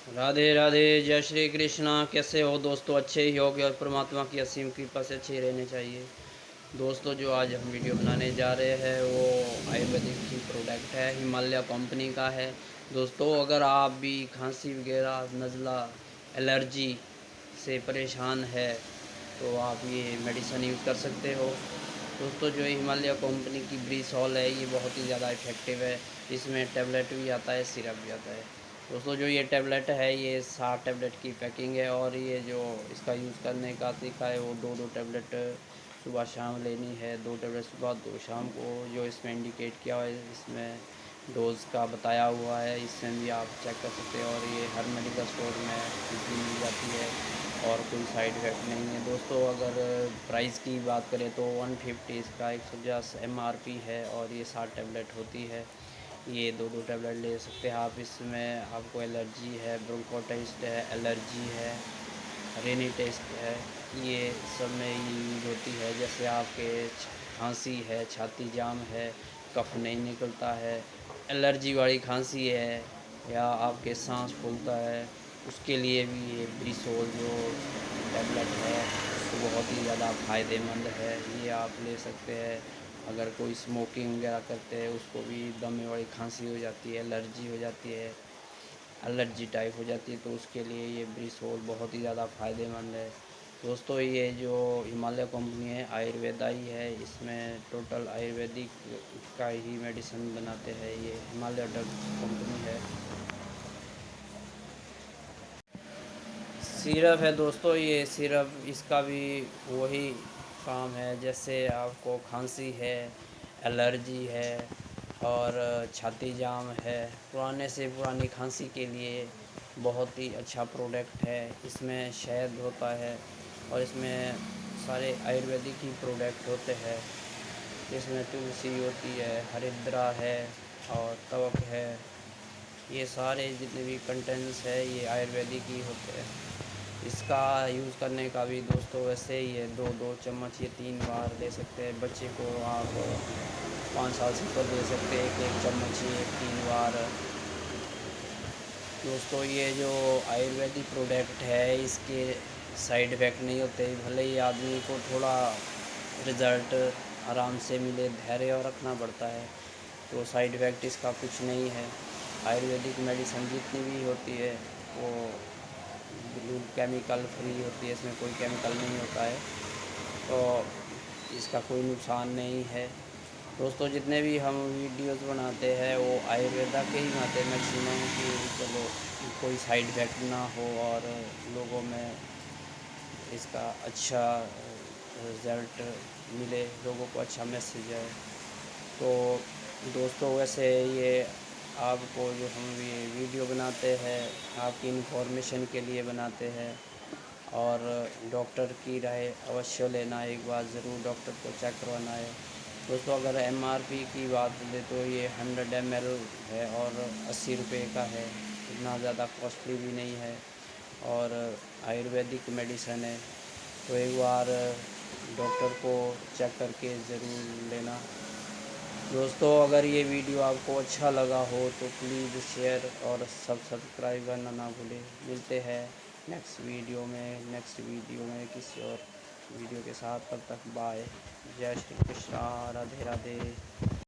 राधे राधे, जय श्री कृष्णा। कैसे हो दोस्तों? अच्छे ही होगे और परमात्मा की असीम कृपा से अच्छे ही रहने चाहिए। दोस्तों, जो आज हम वीडियो बनाने जा रहे हैं वो आयुर्वेदिक ही प्रोडक्ट है, हिमालय कंपनी का है। दोस्तों, अगर आप भी खांसी वगैरह, नज़ला, एलर्जी से परेशान है तो आप ये मेडिसिन यूज़ कर सकते हो। दोस्तों, जो हिमालय कंपनी की ब्रीसॉल है ये बहुत ही ज़्यादा इफ़ेक्टिव है। इसमें टैबलेट भी आता है, सिरप भी आता है। दोस्तों, जो ये टैबलेट है ये 60 टैबलेट की पैकिंग है और ये जो इसका यूज़ करने का तरीका है वो दो टैबलेट सुबह शाम लेनी है। 2 टैबलेट सुबह, 2 शाम को। जो इसमें इंडिकेट किया हुआ है, इसमें डोज़ का बताया हुआ है, इसमें भी आप चेक कर सकते हैं। और ये हर मेडिकल स्टोर में मिल जाती है और कोई साइड इफ़ेक्ट नहीं है। दोस्तों, अगर प्राइस की बात करें तो 150 इसका 150 MRP है और ये 60 टैबलेट होती है। ये दो टैबलेट ले सकते हैं आप। इसमें आपको एलर्जी है, ब्रोंकोटाइटिस है, एलर्जी है, रेनिटिस है, ये सब में ये यूज़ होती है। जैसे आपके खांसी है, छाती जाम है, कफ नहीं निकलता है, एलर्जी वाली खांसी है या आपके सांस फूलता है, उसके लिए भी ये ब्रीसोल जो टैबलेट है वो बहुत ही ज़्यादा फ़ायदेमंद है। ये आप ले सकते हैं। अगर कोई स्मोकिंग वगैरह करते हैं उसको भी दमे वाली खांसी हो जाती है, एलर्जी हो जाती है, एलर्जी टाइप हो जाती है, तो उसके लिए ये ब्रीसोल बहुत ही ज़्यादा फ़ायदेमंद है। दोस्तों, ये जो हिमालय कंपनी है आयुर्वेदा ही है। इसमें टोटल आयुर्वेदिक का ही मेडिसिन बनाते हैं। ये हिमालय ड्रग कंपनी है। सिरप है दोस्तों, ये सिरप इसका भी वही काम है। जैसे आपको खांसी है, एलर्जी है और छाती जाम है, पुराने से पुरानी खांसी के लिए बहुत ही अच्छा प्रोडक्ट है। इसमें शहद होता है और इसमें सारे आयुर्वेदिक ही प्रोडक्ट होते हैं। इसमें तुलसी होती है, हरिद्रा है और तवक है। ये सारे जितने भी कंटेंट्स है ये आयुर्वेदिक ही होते हैं। इसका यूज़ करने का भी दोस्तों वैसे ही है, 2-2 चम्मच ये 3 बार ले सकते हैं। बच्चे को आप 5 साल से ऊपर दे सकते हैं, 1-1 चम्मच ये 3 बार। दोस्तों, ये जो आयुर्वेदिक प्रोडक्ट है इसके साइड इफ़ेक्ट नहीं होते। भले ही आदमी को थोड़ा रिज़ल्ट आराम से मिले, धैर्य और रखना पड़ता है, तो साइड इफ़ेक्ट इसका कुछ नहीं है। आयुर्वेदिक मेडिसिन जितनी भी होती है वो बिल्कुल केमिकल फ्री होती है, इसमें कोई केमिकल नहीं होता है, तो इसका कोई नुकसान नहीं है। दोस्तों, जितने भी हम वीडियोस बनाते हैं वो आयुर्वेदा के ही बनाते हैं मैक्सिमम, कि चलो कोई साइड इफ़ेक्ट ना हो और लोगों में इसका अच्छा रिज़ल्ट मिले, लोगों को अच्छा मैसेज आए। तो दोस्तों, वैसे ये आपको जो हम ये वीडियो बनाते हैं आपकी इन्फॉर्मेशन के लिए बनाते हैं और डॉक्टर की राय अवश्य लेना, एक बार ज़रूर डॉक्टर को चेक करवाना है। दोस्तों, अगर MRP की बात करें तो ये 100 ml है और 80 रुपये का है। इतना ज़्यादा कॉस्टली भी नहीं है और आयुर्वेदिक मेडिसन है, तो एक बार डॉक्टर को चेक करके ज़रूर लेना। दोस्तों, अगर ये वीडियो आपको अच्छा लगा हो तो प्लीज़ शेयर और सब्सक्राइब करना ना भूलें। मिलते हैं नेक्स्ट वीडियो में किसी और वीडियो के साथ। तब तक बाय। जय श्री कृष्णा, राधे राधे।